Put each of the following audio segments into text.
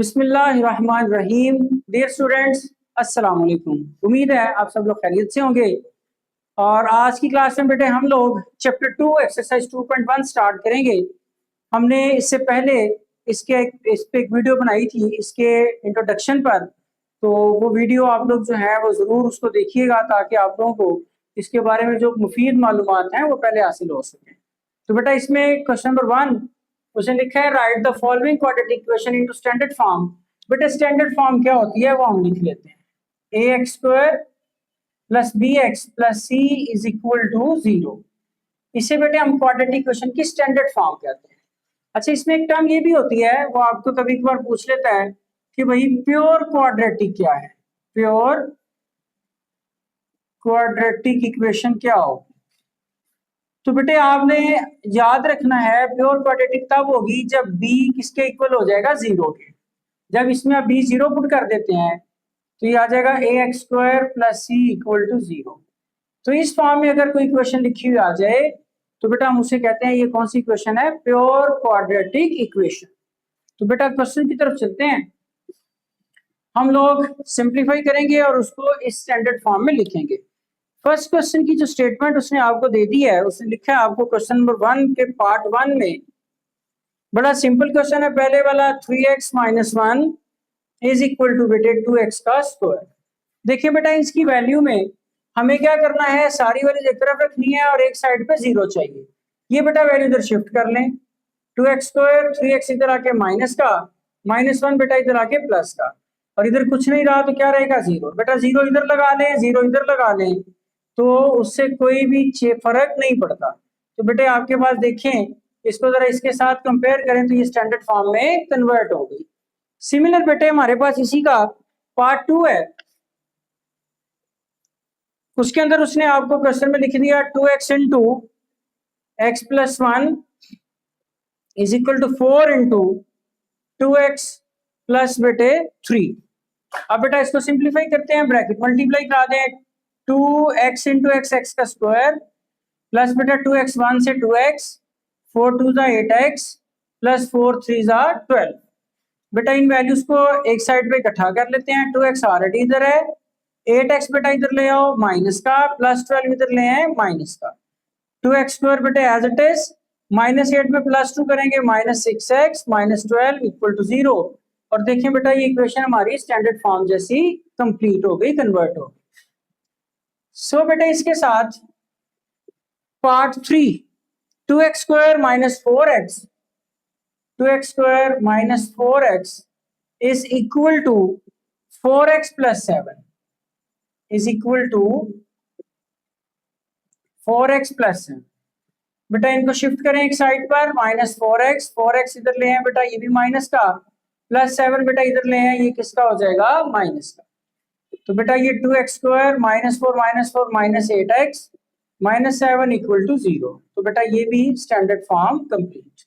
बिस्मिल्लाहिर्रहमानिर्रहीम। Dear students, अस्सलाम वालेकुम। उम्मीद है आप सब लोग खैरियत से होंगे। और आज की क्लास में बेटे हम लोग चैप्टर 2 एक्सरसाइज 2.1 स्टार्ट करेंगे। हमने इससे पहले इस पे एक वीडियो बनाई थी इसके इंट्रोडक्शन पर, तो वो वीडियो आप लोग जो है वो ज़रूर उसको देखिएगा ताकि आप लोगों को इसके बारे में जो मुफीद मालूमात हैं वो पहले हासिल हो सकें। तो बेटा इसमें क्वेश्चन नंबर 1 उसने लिखा है write the following quadratic equation into standard form. बेटा स्टैंडर्ड फॉर्म क्या होती है वो हम लिख लेते हैं। A X square plus B X plus C is equal to 0। इसे बेटे हम क्वाड्रेटिक इक्वेशन की स्टैंडर्ड फॉर्म कहते हैं। अच्छा, इसमें एक टर्म ये भी होती है, वो आपको कभी कभार पूछ लेता है कि भाई प्योर क्वाड्रेटिक क्या है, प्योर क्वाड्रेटिक इक्वेशन क्या होगी। तो बेटे आपने याद रखना है प्योर क्वाड्रेटिक तब होगी जब b किसके इक्वल हो जाएगा, 0 के। जब इसमें आप b 0 पुट कर देते हैं तो ये आ जाएगा A X square plus C equal to 0। तो इस फॉर्म में अगर कोई इक्वेशन लिखी हुई आ जाए तो बेटा हम उसे कहते हैं ये कौन सी इक्वेशन है, प्योर क्वाड्रेटिक इक्वेशन। तो बेटा क्वेश्चन की तरफ चलते हैं। हम लोग सिंप्लीफाई करेंगे और उसको इस स्टैंडर्ड फॉर्म में लिखेंगे। फर्स्ट क्वेश्चन की जो स्टेटमेंट उसने आपको दे दी है, उसने लिखा है आपको क्वेश्चन नंबर 1 के पार्ट 1 में, बड़ा सिंपल क्वेश्चन है पहले वाला, 3x minus 1 is equal to बेटे 2x का स्क्वायर। देखिए बेटा इसकी वैल्यू में हमें क्या करना है, सारी वैल्यूज एक तरफ रखनी है और एक साइड पे 0 चाहिए। ये बेटा वैल्यू इधर शिफ्ट कर लें, 2x स्क्वायर 3x इधर आके माइनस का, माइनस 1 बेटा इधर आके प्लस का, और इधर कुछ नहीं रहा तो क्या रहेगा, 0। बेटा 0 इधर लगा लें, 0 इधर लगा लें, तो उससे कोई भी फर्क नहीं पड़ता। तो बेटे आपके पास देखें, इसको जरा इसके साथ कंपेयर करें तो ये स्टैंडर्ड फॉर्म में कन्वर्ट हो गई। सिमिलर बेटे हमारे पास इसी का पार्ट 2 है, उसके अंदर उसने आपको क्वेश्चन में लिख दिया 2x into x plus 1 is equal to 4 into 2x plus बेटे 3। अब बेटा इसको सिंप्लीफाई करते हैं, ब्रैकेट मल्टीप्लाई करा दें, 2x इंटू एक्स एक्स का स्क्वायर प्लस बेटा 2x 1 से 2x, 4 2 जा 8x प्लस 4 3 जा 12। बेटा इन वैल्यूज को एक साइड पे इकट्ठा कर लेते हैं, 2x ऑलरेडी इधर है, 8x बेटा इधर ले आओ माइनस का, प्लस 12 इधर ले आए माइनस का, 2x स्क्वायर बेटे एज इट इज, माइनस 8 में प्लस 2 करेंगे minus 6x minus 12 equal to 0। और देखिए बेटा ये इक्वेशन हमारी स्टैंडर्ड फॉर्म जैसी कंप्लीट हो गई, कन्वर्ट हो गई। सो बेटा इसके साथ part 3, 2x square minus 4x, 2x square minus 4x is equal to 4x plus 7 is equal to 4x plus 7। बेटा इनको शिफ्ट करें एक साइड पर, माइनस 4x, 4x इधर ले आए बेटा ये भी माइनस का, प्लस 7 बेटा इधर ले आए, ये किसका हो जाएगा, माइनस का। तो बेटा ये 2x square minus 4 minus 8x minus 7 equal to 0। तो बेटा ये भी स्टैंडर्ड फॉर्म कंप्लीट।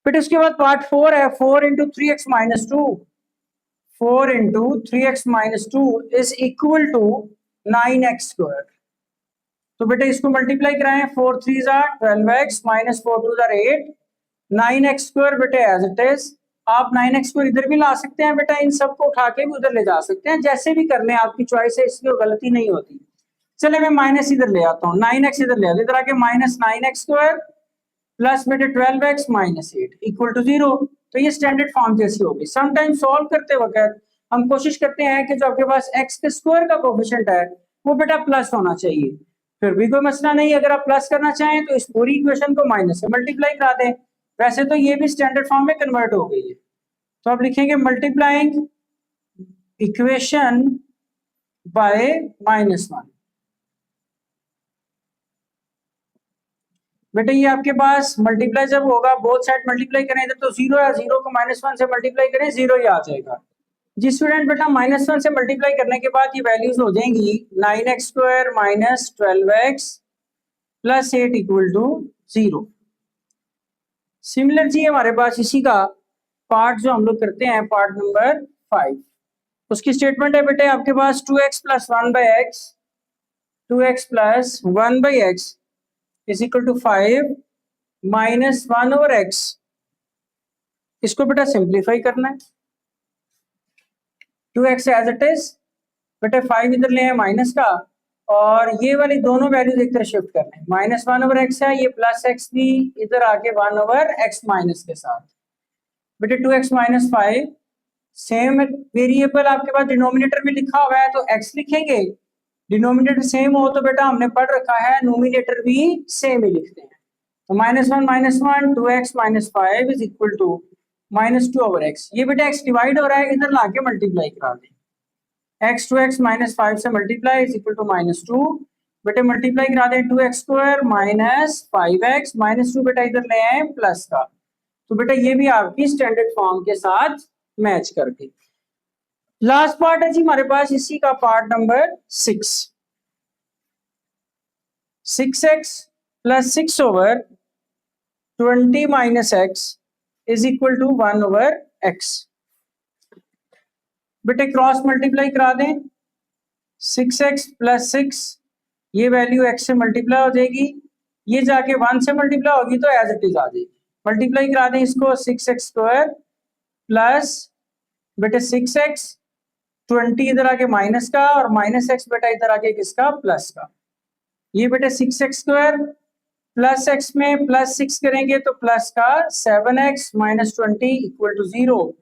बेटा उसके बाद पार्ट 4 है, 4 into 3x minus 2, 4 into 3x minus 2 is equal to 9x square. तो बेटा इसको मल्टीप्लाई कराएं, 4 3 जा 12x माइनस 4 2 जा 8, 9x स्क्वायर बेटे एज इट इज। आप 9x को इधर भी ला सकते हैं बेटा, इन सबको उठा के भी उधर ले जा सकते हैं, जैसे भी कर लें आपकी चॉइस है, इसकी गलती नहीं होती। चले मैं माइनस इधर ले आता हूँ, 9x इधर ले आता हूँ, इधर आके माइनस 9x स्क्वायर प्लस बेटे 12x माइनस 8 इक्वल टू 0। तो ये स्टैंडर्ड फॉर्म जैसी होगी। समटाइम सॉल्व करते वक्त हम कोशिश करते हैं कि जो आपके पास x के स्क्वायर का कोफिशिएंट है वो बेटा प्लस होना चाहिए, फिर भी कोई मसला नहीं, अगर आप प्लस करना चाहें तो इस पूरी इक्वेशन को माइनस से मल्टीप्लाई करा दें। वैसे तो ये भी स्टैंडर्ड फॉर्म में कन्वर्ट हो गई है, तो आप लिखेंगे मल्टीप्लाइंग इक्वेशन बाय -1। बेटा ये आपके पास मल्टीप्लाई जब होगा, बोथ साइड मल्टीप्लाई करें, इधर तो 0 है, 0 को -1 से मल्टीप्लाई करें 0 ही आ जाएगा। जी स्टूडेंट, बेटा -1 से मल्टीप्लाई करने के बाद ये वैल्यूज हो जाएंगी 9x square minus 12x plus 8 equal to 0। Similar जी हमारे पास इसी का पार्ट जो हम लोग करते हैं, पार्ट नंबर 5, उसकी स्टेटमेंट है बेटे आपके पास 2x plus 1 by x, 2x plus 1 by x is equal to 5 minus 1 over x इसको बेटा सिंप्लीफाई करना है, 2x एज इट इज, बेटा 5 इधर ले आए माइनस का, और ये वाली दोनों वैल्यूज एक तरह शिफ्ट करना है, -1/x है, ये +x भी इधर आके 1/x माइनस के साथ, बेटे 2x - 5 सेम वेरिएबल आपके पास डिनोमिनेटर में लिखा हुआ है तो x लिखेंगे, डिनोमिनेटर सेम हो तो बेटा हमने पढ़ रखा है नोमिनेटर भी सेम ही लिखते हैं, तो -1 - 1 2x - 5 is equal to -2/x, ये बेटा x डिवाइड हो रहा है, इधर लाके मल्टीप्लाई करा दें, x 2x - 5 से मल्टीप्लाई इज इक्वल टू -2, बेटे मल्टीप्लाई करा दें 2x² - 5x -2, बेटा इधर ले आए प्लस का, तो बेटा ये भी आपकी स्टैंडर्ड फॉर्म के साथ मैच कर गई। लास्ट पार्ट है जी हमारे पास इसी का part number 6, 6x + 6/20 - x is equal to 1/x, बेटे क्रॉस मल्टीप्लाई करा दें, 6x + 6 ये वैल्यू x से मल्टीप्लाई हो जाएगी, ये जाके 1 से मल्टीप्लाई होगी तो एज इट इज आ जाएगी, मल्टीप्लाई करा दें इसको 6x² प्लस बेटे 6x 20 इधर आके माइनस का और -x बेटा इधर आके किसका प्लस का, ये बेटे 6x² प्लस x में +6 करेंगे तो प्लस का 7x - 20 = 0,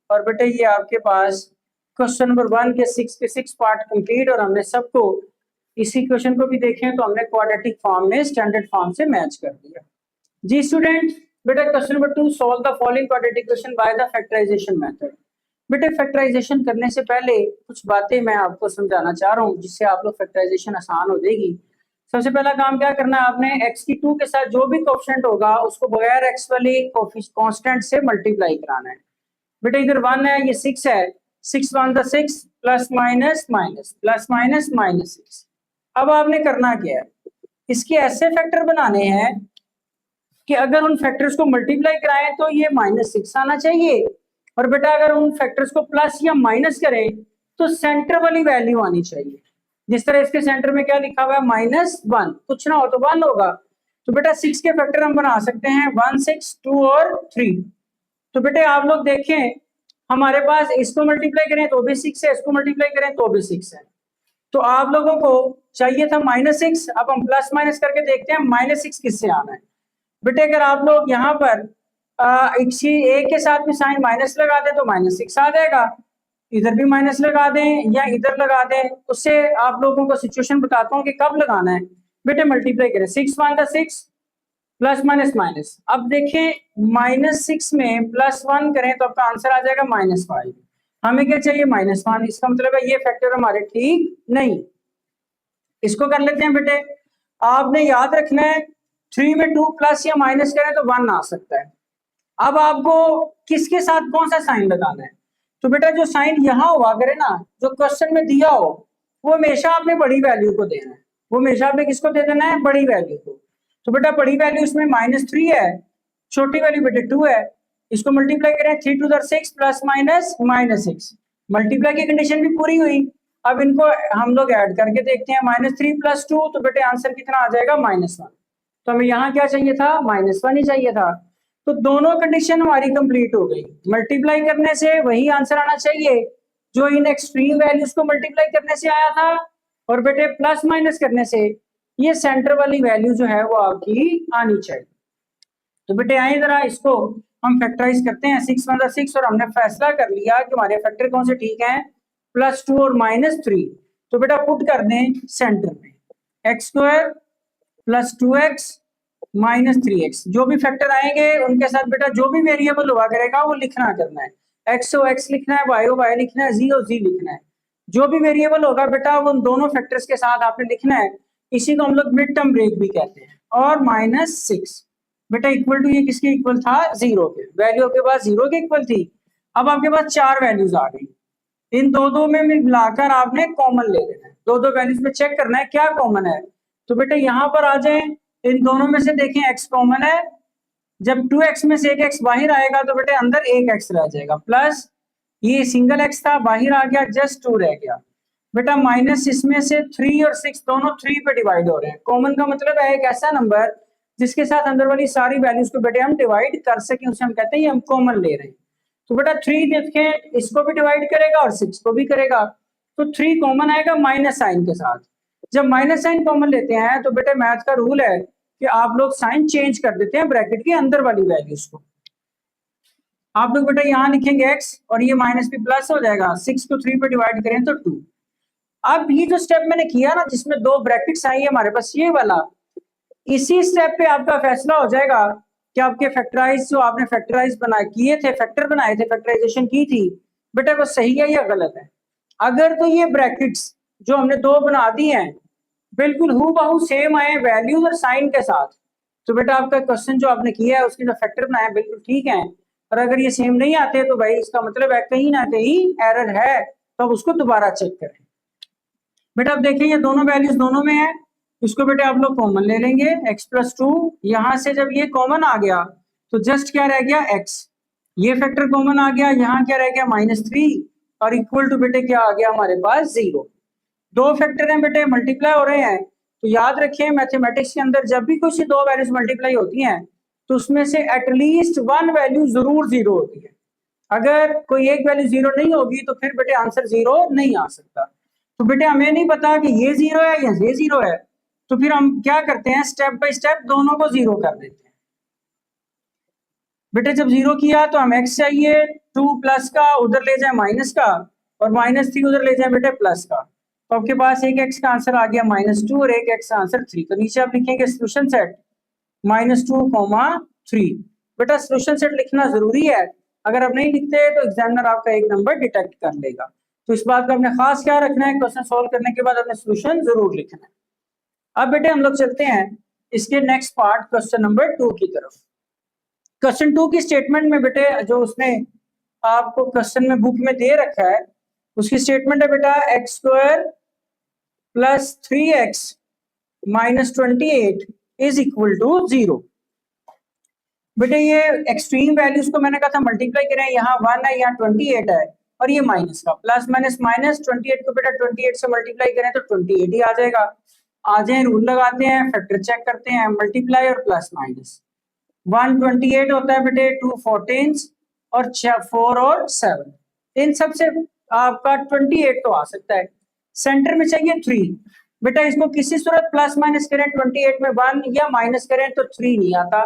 और बेटे ये आपके पास क्वेश्चन नंबर 1 के 6 पार्ट कंप्लीट, और हमने सबको इसी क्वेश्चन को भी देखें तो हमने क्वाड्रेटिक फॉर्म में स्टैंडर्ड फॉर्म से मैच कर दिया। जी स्टूडेंट, बेटा question number 2, solve the following quadratic equation by the factorization method. बेटे फैक्टराइजेशन करने से पहले कुछ बातें मैं आपको समझाना चाह रहा हूँ जिससे आप लोग फैक्टराइजेशन आसान हो जाएगी। सबसे पहला काम क्या करना है आपने, x की 2 के साथ जो भी कोएफिशिएंट होगा उसको बगैर x वाली कांस्टेंट से मल्टीप्लाई कराना है। बेटा इधर 1 है, ये 6 है, 6 × 1 = 6 plus minus minus plus minus -6। अब आपने करना क्या है, इसके ऐसे फैक्टर बनाने हैं कि अगर उन फैक्टर्स को मल्टीप्लाई कराएं तो ये -6 आना चाहिए, और बेटा अगर उन फैक्टर्स को प्लस या माइनस करें तो सेंटर वाली वैल्यू आनी चाहिए। जिस तरह इसके सेंटर में क्या लिखा हुआ है -1, कुछ ना हो तो 1 होगा, तो बेटा 6 के फैक्टर हम बना सकते हैं 1, 6, 2 और 3। तो बेटे आप लोग देखें, हमारे पास इसको मल्टीप्लाई करें तो भी 6 है, इसको मल्टीप्लाई करें तो भी 6 है, तो आप लोगों को चाहिए था -6, अब हम प्लस माइनस करके देखते हैं -6 किससे आना है। बेटे अगर आप लोग यहाँ पर a के साथ में साइन माइनस लगा दें तो -6 आ जाएगा, इधर भी माइनस लगा दें या इधर लगा दें, उससे आप लोगों को सिचुएशन बताता हूँ कि कब लगाना है। बेटे मल्टीप्लाई करें, 6 × 1 = 6 प्लस माइनस माइनस, अब देखें -6 में +1 करें तो आपका आंसर आ जाएगा -5, हमें क्या चाहिए -1, इसका मतलब है ये फैक्टर हमारे ठीक नहीं। इसको कर लेते हैं बेटे, आपने याद रखना है 3 में 2 प्लस या माइनस करें तो 1 आ सकता है। अब आपको किसके साथ कौन सा साइन लगाना है, तो बेटा जो साइन यहाँ हुआ करे ना, जो क्वेश्चन में दिया हो वो हमेशा आपने बड़ी वैल्यू को देना है, वो हमेशा आपने किसको दे देना है, बड़ी वैल्यू को। तो बेटा बड़ी वैल्यू इसमें -3 है, छोटी वैल्यू बेटे 2 है, इसको मल्टीप्लाई करें 3 × 2 = 6 प्लस माइनस -6, मल्टीप्लाई की कंडीशन भी पूरी हुई। अब इनको हम लोग ऐड करके देखते हैं, -3 + 2 तो बेटे आंसर कितना आ जाएगा -1, तो हमें यहाँ क्या चाहिए था, -1 ही चाहिए था। तो दोनों कंडीशन हमारी कंप्लीट हो गई, मल्टीप्लाई करने से वही आंसर आना चाहिए जो इन एक्सट्रीम वैल्यूज को मल्टीप्लाई करने से आया था, और बेटे प्लस माइनस करने से ये सेंटर वाली वैल्यू जो है वो आपकी आनी चाहिए। तो बेटे आए जरा इसको हम फैक्टराइज करते हैं, 6 × 1 = 6, और हमने फैसला कर लिया कि हमारे फैक्टर कौन से ठीक हैं, +2 और -3। तो बेटा पुट कर दें सेंटर में, x² + 2x - 3x, जो भी फैक्टर आएंगे उनके साथ बेटा जो भी वेरिएबल हुआ करेगा वो लिखना करना है, x हो x लिखना है, y हो y लिखना है, z हो z लिखना है, जो भी वेरिएबल होगा बेटा वो उन दोनों फैक्टर्स के साथ आपने लिखना है, इसी को हम लोग मिड टर्म ब्रेक भी कहते हैं। और -6 बेटा इक्वल टू ये किसके इक्वल था, 0 के, वैल्यू आपके पास 0 के इक्वल थी। अब आपके पास 4 वैल्यूज आ गई, इन दो में मिलाकर आपने कॉमन ले लेना है, दो वैल्यूज में चेक करना है क्या कॉमन है। तो बेटा यहाँ पर आ जाए, इन दोनों में से देखें x कॉमन है, जब 2x में से एक x बाहर आएगा तो बेटे अंदर एक x रह जाएगा, प्लस ये सिंगल x था बाहर आ गया, जस्ट 2 रह गया। बेटा माइनस इसमें से 3 और 6 दोनों 3 पे डिवाइड हो रहे हैं, कॉमन का मतलब है एक ऐसा नंबर जिसके साथ अंदर वाली सारी वैल्यूज को बेटे हम डिवाइड कर सकें, उसे हम कहते हैं ये हम कॉमन ले रहे हैं। तो बेटा 3 देखें, इसको भी डिवाइड करेगा और 6 को भी करेगा, तो 3 कॉमन आएगा माइनस साइन के साथ। जब माइनस साइन कॉमन लेते हैं तो बेटे मैथ का रूल है कि आप लोग साइन चेंज कर देते हैं ब्रैकेट के अंदर वाली वैल्यूज को। आप लोग बेटा यहाँ लिखेंगे x और ये माइनस भी प्लस हो जाएगा, 6 को 3 पे डिवाइड करें तो 2। अब ये जो स्टेप मैंने किया ना जिसमें 2 ब्रैकेट्स आई है हमारे पास ये वाला, इसी स्टेप पे आपका फैसला हो जाएगा कि आपके फैक्टराइज जो आपने फैक्टराइज किए थे, फैक्टर बनाए थे, फैक्टराइजेशन की थी, बेटा वो सही है या गलत है। अगर तो ये ब्रैकेट्स जो हमने 2 बना दी हैं बिल्कुल हूबहू सेम आए वैल्यूज और साइन के साथ, तो बेटा आपका क्वेश्चन जो आपने किया है उसके जो फैक्टर बनाए बिल्कुल ठीक है। और अगर ये सेम नहीं आते तो भाई इसका मतलब है कहीं ना कहीं एरर है, तो आप उसको दोबारा चेक करें। बेटा अब देखिए ये दोनों वैल्यूज दोनों में है, इसको बेटा आप लोग कॉमन ले लेंगे x+2। यहां से जब ये कॉमन आ गया तो जस्ट क्या रह गया x, ये फैक्टर कॉमन आ गया, यहाँ क्या रह गया -3 और इक्वल टू बेटे क्या आ गया हमारे पास 0। 2 फैक्टर हैं बेटे मल्टीप्लाई हो रहे हैं, तो याद रखें मैथमेटिक्स के अंदर जब भी कुछ 2 वैल्यूज मल्टीप्लाई होती हैं तो उसमें से एटलीस्ट 1 वैल्यू जरूर 0 होती है। अगर कोई एक वैल्यू 0 नहीं होगी तो फिर बेटे आंसर 0 नहीं आ सकता। तो बेटे हमें नहीं पता कि ये 0 है या ये 0 है, तो फिर हम क्या करते हैं स्टेप बाय स्टेप दोनों को 0 कर देते हैं। बेटे जब 0 किया तो हम x चाहिए 2 प्लस का, उधर ले जाए माइनस का, और -3 उधर ले जाए बेटे प्लस का, तो आपके पास एक x का आंसर आ गया -2 और एक x का आंसर 3। तो नीचे आप लिखेंगे सोल्यूशन सेट -2, 3। बेटा सोल्यूशन सेट लिखना जरूरी है, अगर आप नहीं लिखते तो एग्जामिनर आपका एक नंबर डिटेक्ट कर लेगा। तो इस बात का आपने खास क्या रखना है, क्वेश्चन सोल्व करने के बाद आपने सोल्यूशन जरूर लिखना है। अब बेटे हम लोग चलते हैं इसके नेक्स्ट पार्ट क्वेश्चन नंबर 2 की तरफ। क्वेश्चन 2 की स्टेटमेंट में बेटे जो उसने आपको क्वेश्चन में बुक में दे रखा है उसकी स्टेटमेंट है बेटा x² + 3x - 28 is equal to 0। बेटे ये एक्सट्रीम वैल्यूज को मैंने कहा था मल्टीप्लाई करें, यहाँ 1 है, यहाँ 28 है, और ये माइनस का प्लस माइनस माइनस 28 को बेटा 28 से मल्टीप्लाई करें तो 28 ही आ जाएगा। आ जाए रूल लगाते हैं, फैक्टर चेक करते हैं, मल्टीप्लाई और प्लस माइनस। 128 होता है बेटे 2 14 और 4 और 7, इन सब से आपका 28 तो आ सकता है। सेंटर में चाहिए 3, बेटा इसको किसी सूरत प्लस माइनस करें 28 में 1 या माइनस करें तो 3 नहीं आता।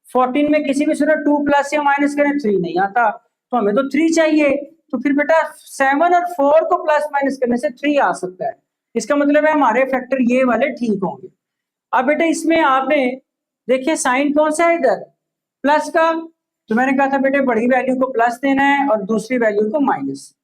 14 में किसी भी सूरत 2 प्लस या माइनस करें 3 नहीं आता, तो हमें तो 3 चाहिए। तो फिर बेटा 7 और 4 को प्लस माइनस करने से 3 आ सकता है, इसका मतलब है हमारे फैक्टर ये वाले ठीक होंगे। अब बेटा इसमें आपने देखिए साइन कौन सा है इधर प्लस का, तो मैंने कहा था बेटे बड़ी वैल्यू को प्लस देना है और दूसरी वैल्यू को माइनस।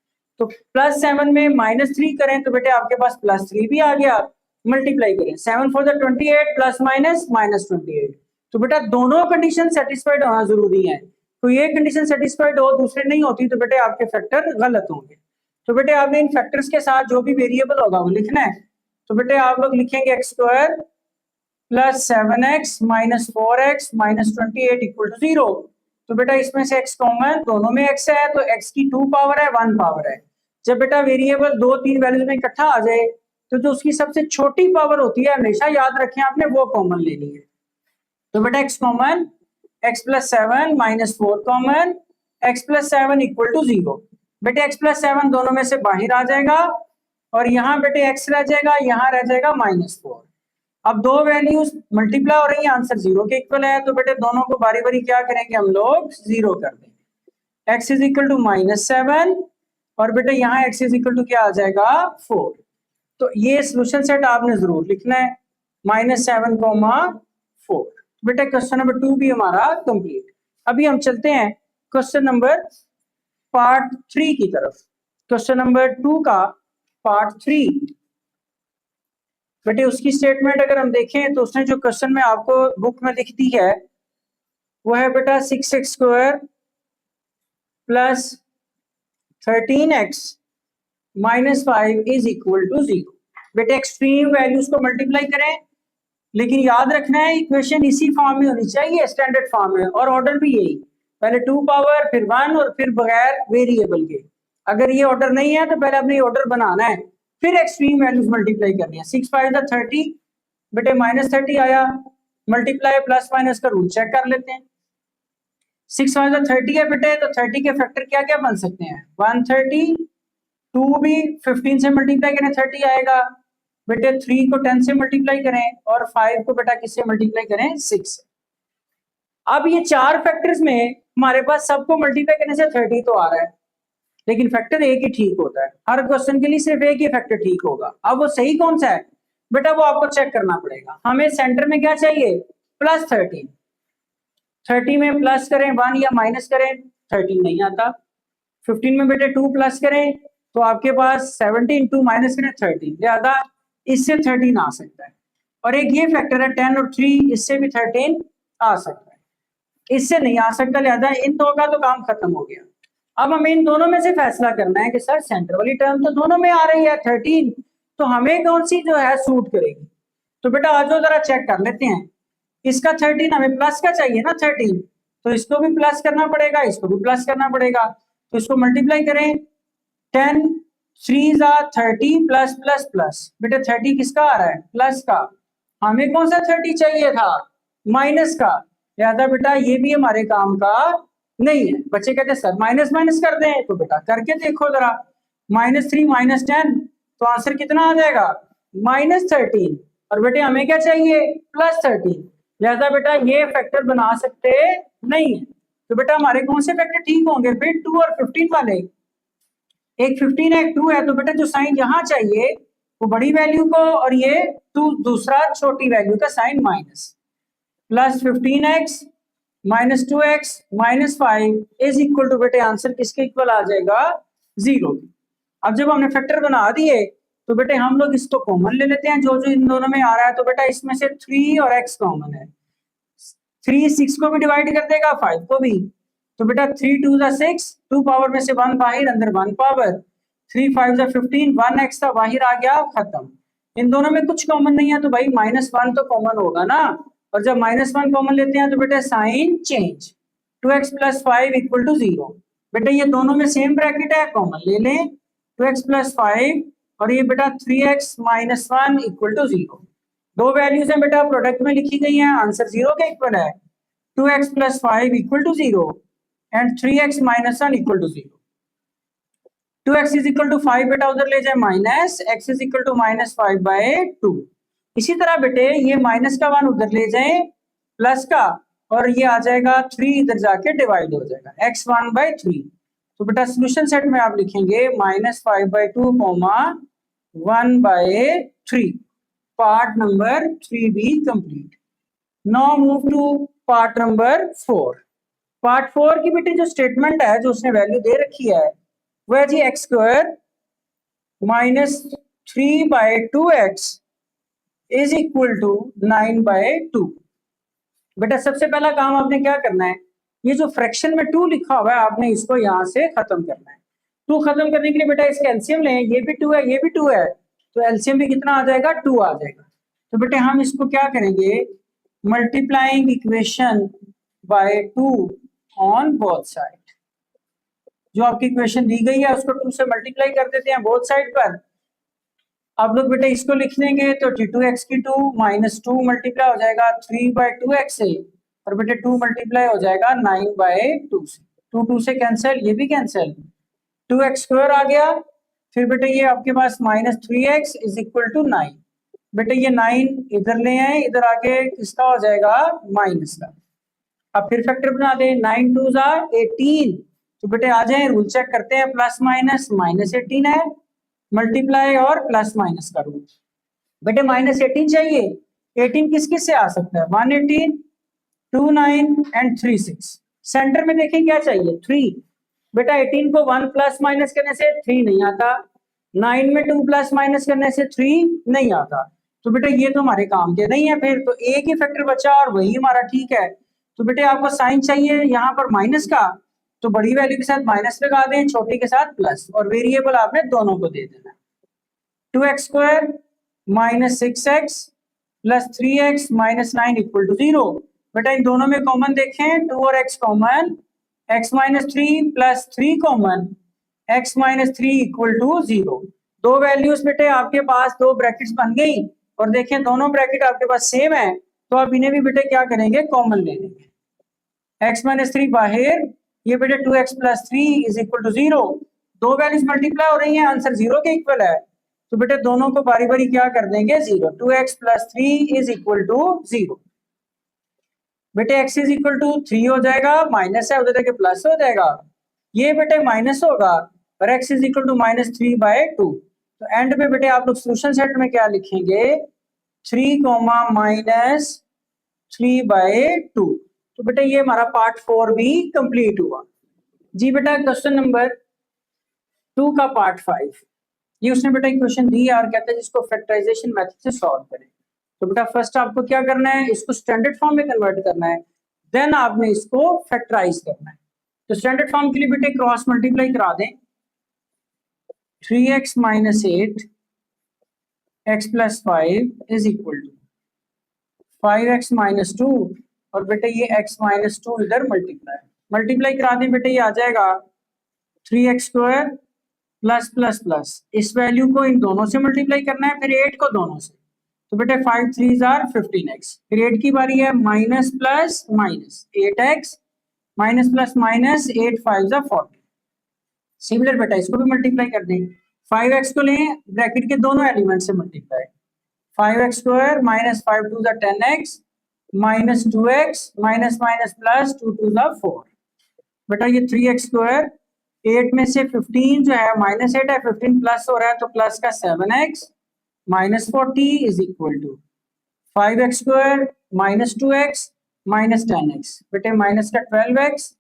तो +7 में -3 करें तो बेटे आपके पास +3 भी आ गया, मल्टीप्लाई करें 7 4 28 प्लस माइनस -28। तो बेटा दोनों कंडीशन सेटिस्फाइड होना जरूरी है, तो ये कंडीशन सेटिस्फाइड हो दूसरे नहीं होती तो बेटे आपके फैक्टर गलत होंगे। तो बेटे आपने इन फैक्टर्स के साथ जो भी वेरिएबल होगा वो लिखना है। तो बेटे आप लोग लिखेंगे x² + 7x - 4x - 28 = 0। तो बेटा इसमें से x कॉमन, दोनों में x है तो x की 2 पावर है 1 पावर है। जब बेटा वेरिएबल 2-3 वैल्यूज में इकट्ठा आ जाए तो जो उसकी सबसे छोटी पावर होती है हमेशा याद रखें आपने वो कॉमन लेनी है। तो बेटा x common, x + 7 - 4 common, x + 7 = 0। बेटे x + 7 दोनों में से बाहर आ जाएगा और यहाँ बेटे x रह जाएगा, यहाँ रह जाएगा -4। अब दो वैल्यूज मल्टीप्लाई हो रही है, आंसर 0 के इक्वल है, तो बेटे दोनों को बारी बारी क्या करेंगे हम लोग 0 कर देंगे। x = -7 और बेटे यहाँ x = क्या आ जाएगा 4। तो ये सोल्यूशन सेट आपने जरूर लिखना है -7, 4। बेटा क्वेश्चन नंबर 2 भी हमारा कंप्लीट। अभी हम चलते हैं क्वेश्चन नंबर पार्ट 3 की तरफ। क्वेश्चन नंबर 2 का पार्ट 3 बेटे उसकी स्टेटमेंट अगर हम देखें तो उसने जो क्वेश्चन में आपको बुक में लिख दी है वो है बेटा 6x² + 13x - 5 = 0। बेटे एक्सट्रीम वैल्यूज को मल्टीप्लाई करें, लेकिन याद रखना है इक्वेशन इसी फॉर्म में होनी चाहिए, स्टैंडर्ड फॉर्म में, और ऑर्डर भी यही, पहले 2 पावर फिर 1 और फिर बगैर वेरिएबल के। अगर ये ऑर्डर नहीं है तो पहले आपने ये ऑर्डर बनाना है, फिर एक्सट्रीम वैल्यूज मल्टीप्लाई करनी है। 6 5 30 बेटे -30 आया, मल्टीप्लाई प्लस माइनस का रूल चेक कर लेते हैं। 6 5 30 है बेटे, तो 30 के फैक्टर क्या क्या बन सकते हैं? 130, 2 भी 15 से मल्टीप्लाई करें 30 आएगा बेटे, 3 को 10 से मल्टीप्लाई करें और 5 को बेटा किससे मल्टीप्लाई करें? 6 से। अब ये चार फैक्टर्स में हमारे पास सबको मल्टीप्लाई करने से 30 तो आ रहा है, लेकिन फैक्टर एक ही ठीक होता है। हर क्वेश्चन के लिए सिर्फ एक ही फैक्टर ठीक होगा। अब वो सही कौन सा है बेटा, वो आपको चेक करना पड़ेगा। हमें सेंटर में क्या चाहिए? प्लस 13। 30 में प्लस करें 1 या माइनस करें 13 नहीं आता। 15 में बेटे 2 प्लस करें तो आपके पास 17, 2 माइनस करें 13, लिहाजा इससे 13 आ सकता है। और एक ये फैक्टर है 10 और 3, इससे भी 13 आ सकता है, इससे नहीं आ सकता, लिहाजा इन दो का तो काम खत्म हो गया। अब हमें इन दोनों में से फैसला करना है कि सर सेंटर वाली टर्म तो दोनों में आ रही है 13, तो हमें कौन सी जो है सूट करेगी। तो बेटा आज जरा चेक कर लेते हैं। इसका 13 हमें प्लस का चाहिए ना 13, तो इसको भी प्लस करना पड़ेगा, इसको भी प्लस करना पड़ेगा। तो इसको मल्टीप्लाई करें, 10 3 जा 30 प्लस प्लस प्लस। बेटा 30 किसका आ रहा है? प्लस का। हमें कौन सा 30 चाहिए था? माइनस का। लिहाजा बेटा ये भी हमारे काम का नहीं है। बच्चे कहते हैं सर माइनस माइनस कर दें, तो बेटा करके देखो जरा। -3 -10 तो आंसर कितना आ जाएगा? -13। और बेटे हमें क्या चाहिए? +13। लिहाजा बेटा ये फैक्टर बना सकते नहीं है। तो बेटा हमारे कौन से फैक्टर ठीक होंगे फिर? 2 और 15 वाले। एक 15 है एक 2 है, तो बेटा जो साइन यहाँ चाहिए वो बड़ी वैल्यू को, और ये दूसरा छोटी वैल्यू का sign minus. +15x -2x -5 is equal to बेटे आंसर किसके इक्वल आ जाएगा? 0। अब जब हमने फैक्टर बना दिए तो बेटे हम लोग इसको कॉमन ले लेते हैं, जो जो इन दोनों में आ रहा है। तो बेटा इसमें से 3 और x कॉमन है। 3 6 को भी डिवाइड कर देगा, 5 को भी। तो बेटा 3 2 जा 6, 2 पावर में से 1 बाहर, अंदर 1 पावर। 3 5 जा 15, 1x था बाहर आ गया, खत्म। इन दोनों में कुछ कॉमन नहीं है, तो भाई -1 तो कॉमन होगा ना। और जब -1 कॉमन लेते हैं तो बेटा साइन चेंज। 2x + 5 = 0। बेटा ये दोनों में सेम ब्रैकेट है, कॉमन ले लें। 2x + 5 और ये बेटा 3x - 1 = 0। दो वैल्यूज हैं बेटा, प्रोडक्ट में लिखी गई हैं, आंसर 0 के इक्वल है। 2x + 5 = 0 and 3x - 1 = 0। 2x = 5 बेटा उधर ले जाए माइनस, x = -5/2। इसी तरह बेटे ये माइनस का 1 उधर ले जाए प्लस का, और ये आ जाएगा 3 इधर जाके डिवाइड हो जाएगा, x 1/3। तो बेटा सोल्यूशन सेट में आप लिखेंगे -5/2, 1/3। पार्ट नंबर 3 भी complete. Now move to part number 4। Part 4 की बेटे जो स्टेटमेंट है, जो उसने वैल्यू दे रखी है, वह जी x² - 3/2x is equal to 9/2। बेटा सबसे पहला काम आपने क्या करना है, ये जो फ्रैक्शन में 2 लिखा हुआ है आपने इसको यहां से खत्म करना है। 2 खत्म करने के लिए बेटा इसका एलसीएम लें, ये भी 2 है ये भी 2 है, तो एलसीएम भी कितना आ जाएगा? 2 आ जाएगा। तो बेटे हम इसको क्या करेंगे? Multiplying equation by 2 on both side. जो आपकी इक्वेशन दी गई है उसको 2 से मल्टीप्लाई कर देते हैं बोथ साइड पर। आप लोग बेटा इसको लिख देंगे तो 2x की 2 -2 मल्टीप्लाई हो जाएगा 3/2x से, और बेटे 2 मल्टीप्लाई हो जाएगा 9/2 से। 2 2 से कैंसिल, ये भी कैंसिल, 2x² आ गया। फिर बेटे ये आपके पास -3x = 9। बेटे ये 9 इधर ले आए, इधर आके किसका हो जाएगा? माइनस का। अब फिर फैक्टर बना दे, 9 2 जा 18। तो बेटे आ जाए रूल चेक करते हैं, प्लस माइनस -18 है, मल्टीप्लाई और प्लस माइनस का रूल। बेटे -18 चाहिए, 18 किस किस से आ सकता है? 118, 2 9 एंड 3 6। सेंटर में देखें क्या चाहिए? 3। बेटा 18 को 1 प्लस माइनस करने से 3 नहीं आता, 9 में 2 प्लस माइनस करने से 3 नहीं आता। तो बेटे ये तो हमारे काम के नहीं है, फिर तो एक ही फैक्टर बचा और वही हमारा ठीक है। तो बेटे आपको साइन चाहिए यहाँ पर माइनस का, तो बड़ी वैल्यू के साथ माइनस लगा दें, छोटी के साथ प्लस, और वेरिएबल आपने दोनों को दे देना। 2x² - 6x + 3x - 9 = 0। बेटा इन दोनों में कॉमन देखें, 2 और x common, x - 3 + 3 common, x - 3 = 0। दो वैल्यूज बेटे आपके पास दो ब्रैकेट्स बन गई, और देखें दोनों ब्रैकेट आपके पास सेम है, तो अब इन्हें भी बेटे क्या करेंगे, कॉमन ले लेंगे। x माइनस 3 बाहर, ये बेटे 2x plus 3 is equal to 0। दो वैल्यूज मल्टीप्लाई हो रही हैं, आंसर 0 के इक्वल है, तो बेटे दोनों को बारी बारी क्या कर देंगे, 0। 2x plus 3 is equal to 0। बेटे x इज इक्वल टू 3 हो जाएगा, माइनस है उधर जाके प्लस हो जाएगा, ये बेटे माइनस होगा, और x is equal to minus 3/2। तो एंड पे बेटे आप लोग सोल्यूशन सेट में क्या लिखेंगे, 3 माइनस 3/2। तो बेटा ये हमारा पार्ट 4 भी कंप्लीट हुआ जी। बेटा क्वेश्चन नंबर 2 का पार्ट 5, ये उसने बेटा क्वेश्चन दिया और कहता है जिसको फैक्टराइजेशन मेथड से सॉल्व करें। तो बेटा फर्स्ट आपको क्या करना है, इसको स्टैंडर्ड फॉर्म में कन्वर्ट करना है, देन आपने इसको फैक्टराइज करना है। तो स्टैंडर्ड फॉर्म के लिए बेटे क्रॉस मल्टीप्लाई करा दें, 3x minus 8 x plus 5 is equal to 5x minus 2, और बेटे ये x माइनस 2 इधर मल्टीप्लाई करा दें, बेटे ये आ जाएगा 3x square plus plus plus, इस वैल्यू को इन दोनों से मल्टीप्लाई करना है, फिर 8 को दोनों से, तो बेटे 5 3 आर 15x, फिर 8 की बारी है, minus plus minus 8x minus plus minus 8 5 40। Similar बेटा इसको भी मल्टीप्लाई कर दें, 5x को लें ब्रैकेट के दोनों एलिमेंट से multiply, 5x square minus 5 2 10x minus 2x minus minus plus 2 2 4। बेटा ये 3x स्क्वायर, 8 में से 15 जो है माइनस 8 है, 15 प्लस हो रहा है तो प्लस का 7x minus 40 is equal to 5x square minus 2x minus 10x, बेटे माइनस का 12x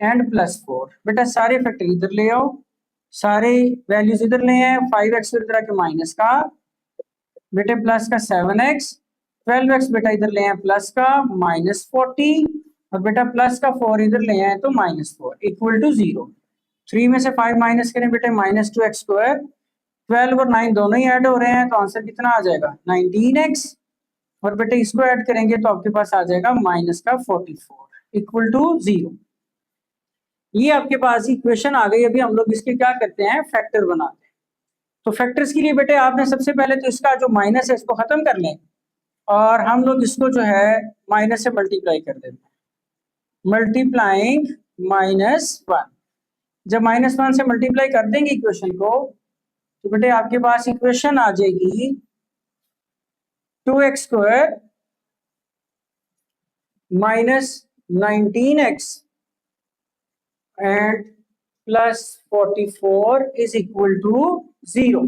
एंड प्लस 4। बेटा सारे फैक्टर इधर ले आओ, सारे वैल्यूज इधर ले आए, 5x इधर आके माइनस का, बेटे प्लस का 7x, 12x बेटा इधर ले आए प्लस का माइनस 40, और बेटा प्लस का 4 इधर ले आए तो माइनस 4 इक्वल टू 0। 3 में से 5 माइनस करें बेटे माइनस 2x स्क्वायर, 12 और 9 दोनों ही ऐड हो रहे हैं तो आंसर कितना आ जाएगा 19x, और बेटे इसको ऐड करेंगे तो आपके पास आ जाएगा माइनस का 44 इक्वल टू 0। ये आपके पास इक्वेशन आ गई। अभी हम लोग इसके क्या करते हैं, फैक्टर बनाते हैं। तो फैक्टर्स के लिए बेटे आपने सबसे पहले तो इसका जो माइनस है इसको खत्म कर लें, और हम लोग इसको जो है माइनस से मल्टीप्लाई कर देते हैं, मल्टीप्लाइंग -1। जब -1 से मल्टीप्लाई कर देंगे इक्वेशन को, तो बेटे आपके पास इक्वेशन आ जाएगी 2x square minus 19x and plus 44 is equal to 0।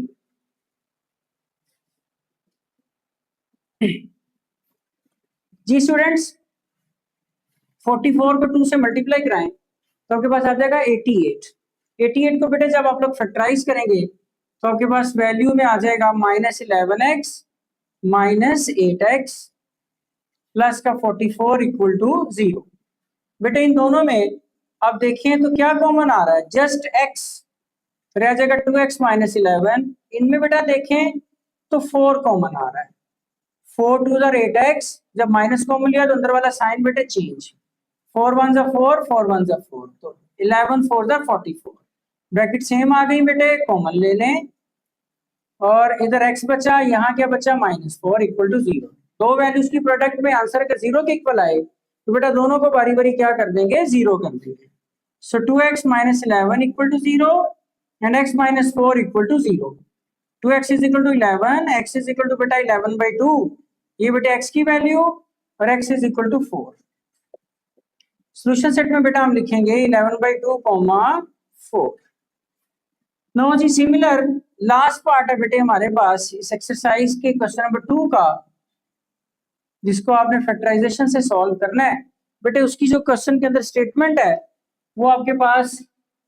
जी स्टूडेंट्स, 44 को 2 से मल्टीप्लाई कराएं तो आपके पास आ जाएगा 88। 88 को बेटे जब आप लोग फैक्टराइज करेंगे तो आपके पास वैल्यू में आ जाएगा -11x माइनस 8x प्लस का 44 इक्वल टू 0। बेटे इन दोनों में आप देखें तो क्या कॉमन आ रहा है, जस्ट x, फिर आ जाएगा 2x माइनस 11। इनमें बेटा देखें तो 4 कॉमन आ रहा है, 4 2 8x, जब माइनस कॉमन लिया तो अंदर वाला साइन बेटे चेंज, 4 1 4 4 1 4, तो 11 4 44, ब्रैकेट सेम आ गई बेटे, कॉमन ले लें, और इधर x बचा, यहाँ क्या बचा -4 इक्वल टू 0। दो वैल्यूज की प्रोडक्ट में आंसर अगर 0 के इक्वल आए तो बेटा दोनों को बारी बारी क्या कर देंगे, 0 कर देंगे। So 2x minus 11 equal to 0 and x minus 4 equal to 0। 2x is equal to 11, x is equal to बेटा 11/2, ये बेटा x की वैल्यू, और x is equal to 4। Solution set में बेटा हम लिखेंगे 11/2 4। नो जी सिमिलर लास्ट पार्ट है बेटे हमारे पास इस एक्सरसाइज के क्वेश्चन नंबर 2 का, जिसको आपने फैक्टराइजेशन से सॉल्व करना है। बेटे उसकी जो क्वेश्चन के अंदर स्टेटमेंट है वो आपके पास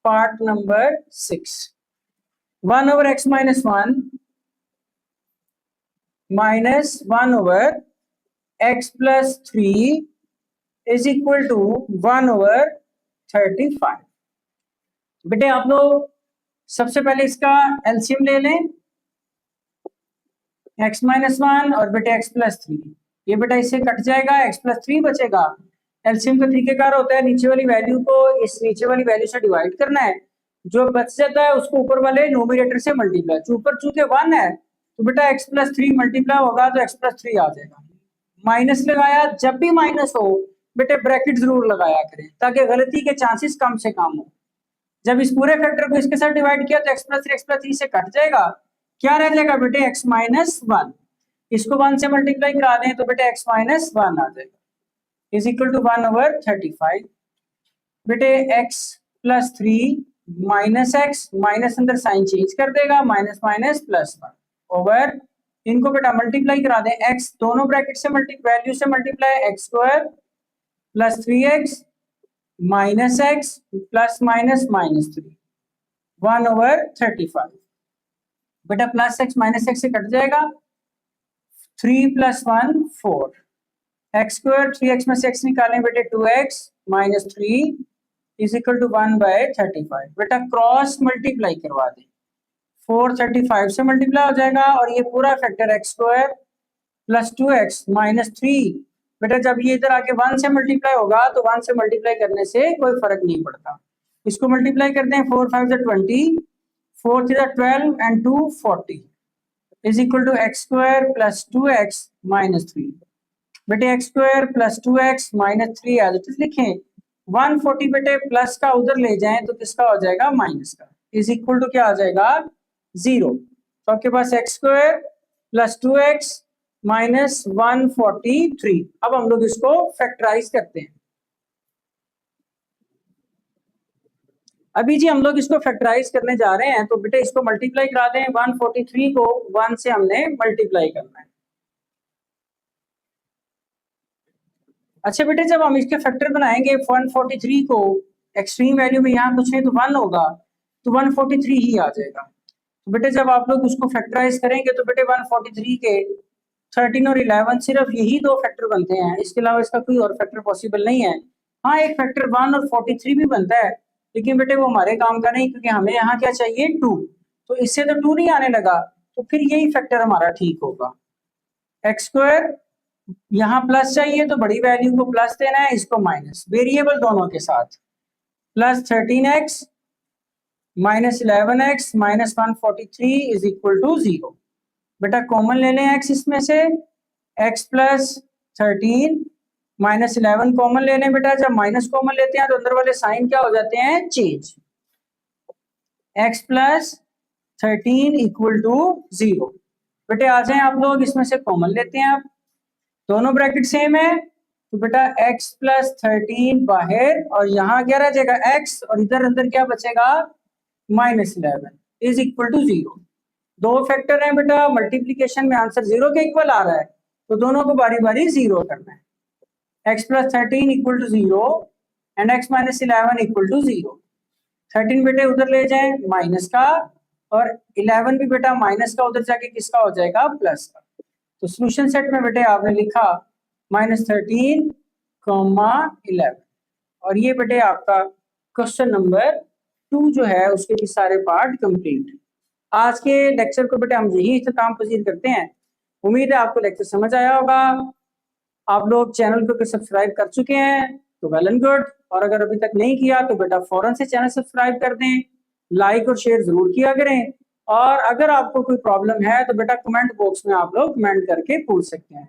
part number 6, 1 over x minus 1 minus 1 over x plus 3 is equal to 1 over 35। बेटे आप लोग सबसे पहले इसका एलसीएम ले लें, x माइनस 1 और बेटे x प्लस 3, ये बेटा इससे कट जाएगा, x प्लस 3 बचेगा। एलसीएम का तरीकेकार होता है नीचे वाली वैल्यू को इस नीचे वाली वैल्यू से डिवाइड करना है, जो बच जाता है उसको ऊपर वाले नोमिनेटर से मल्टीप्लाई, ऊपर चूंकि 1 है तो बेटा x प्लस 3 मल्टीप्लाई होगा तो x प्लस 3 आ जाएगा, माइनस लगाया, जब भी माइनस हो बेटे ब्रैकेट जरूर लगाया करें ताकि गलती के चांसेस कम से कम हो। जब इस पूरे फैक्टर को इसके साथ डिवाइड किया तो x+3 से कट जाएगा, क्या रह जाएगा बेटे x-1। इसको 1 से मल्टीप्लाई करा दें तो बेटे x-1 आ जाएगा इज इक्वल टू 1/35। बेटे x+3 माइनस एक्स, माइनस अंदर साइन चेंज कर देगा, माइनस माइनस +1 ओवर, इनको बेटा मल्टीप्लाई करा दें, x दोनों ब्रैकेट से वैल्यू से multiply, x² + 3x minus x plus minus -3 1/35। बेटा प्लस एक्स माइनस एक्स से कट जाएगा, 3 + 1 4, x² 3x में से x निकालें बेटे 2x - 3 इज इक्वल टू 1/35। बेटा क्रॉस मल्टीप्लाई करवा दें, 4 35 से मल्टीप्लाई हो जाएगा और ये पूरा फैक्टर x² + 2x - 3 बेटा जब ये इधर आके 1 से मल्टीप्लाई होगा तो 1 से मल्टीप्लाई करने से कोई फर्क नहीं पड़ता। इसको मल्टीप्लाई करते हैं, 4 5 20, 4 3 12 and 2 40 is equal to x² + 2x - 3। बेटे x² + 2x - 3 as it is लिखें, 140 बेटे प्लस का उधर ले जाएं तो किसका हो जाएगा माइनस का, इज इक्वल टू क्या आ जाएगा 0। तो आपके पास x² + 2x - 143। अब हम लोग इसको फैक्टराइज करते हैं। अभी जी हम लोग इसको फैक्टराइज करने जा रहे हैं, तो बेटे इसको मल्टीप्लाई करा दें, 143 को 1 से हमने मल्टीप्लाई करना है। अच्छा बेटे जब हम इसके फैक्टर बनाएंगे 143 को, एक्सट्रीम वैल्यू में यहाँ कुछ नहीं तो 1 होगा, तो 143 ही आ जाएगा। तो बेटे जब आप लोग उसको फैक्टराइज करेंगे तो बेटे 143 के 13 और 11 सिर्फ यही दो फैक्टर बनते हैं, इसके अलावा इसका कोई और फैक्टर पॉसिबल नहीं है। हाँ एक फैक्टर 1 और 43 भी बनता है, लेकिन बेटे वो हमारे काम का नहीं, क्योंकि हमें यहाँ क्या चाहिए 2, तो इससे तो 2 नहीं आने लगा, तो फिर यही फैक्टर हमारा ठीक होगा। x² यहाँ प्लस चाहिए तो बड़ी वैल्यू को प्लस देना है, इसको माइनस, वेरिएबल दोनों के साथ, plus 13x - 11x - 143 is equal to 0। बेटा कॉमन ले लें x इसमें से, x + 13 - 11 कॉमन ले लें। बेटा जब माइनस कॉमन लेते हैं तो अंदर वाले साइन क्या हो जाते हैं चेंज, x + 13 इक्वल टू 0। बेटे आ जाए आप लोग इसमें से कॉमन लेते हैं, आप दोनों ब्रैकेट सेम है, तो बेटा x + 13 बाहर और यहाँ क्या रह जाएगा x, और इधर अंदर क्या बचेगा -11 इज इक्वल टू 0। दो फैक्टर हैं बेटा, मल्टीप्लिकेशन में आंसर 0 के इक्वल आ रहा है, तो दोनों को बारी बारी 0 करना है। x + 13 equal to 0 and x - 11 equal to 0। 13 बेटे उधर ले जाएं माइनस का, और 11 भी बेटा माइनस का उधर जाके किसका हो जाएगा प्लस का। तो सॉल्यूशन सेट में बेटे आपने लिखा -13, 11, और ये बेटे आपका क्वेश्चन नंबर 2 जो है उसके भी सारे पार्ट कंप्लीट। आज के लेक्चर को बेटे हम यही इख्तिताम पजीर करते हैं। उम्मीद है आपको लेक्चर समझ आया होगा। आप लोग चैनल को सब्सक्राइब कर चुके हैं तो वेल एंड गुड, और अगर अभी तक नहीं किया तो बेटा फौरन से चैनल सब्सक्राइब कर दें, लाइक और शेयर जरूर किया करें, और अगर आपको कोई प्रॉब्लम है तो बेटा कमेंट बॉक्स में आप लोग कमेंट करके पूछ सकते हैं।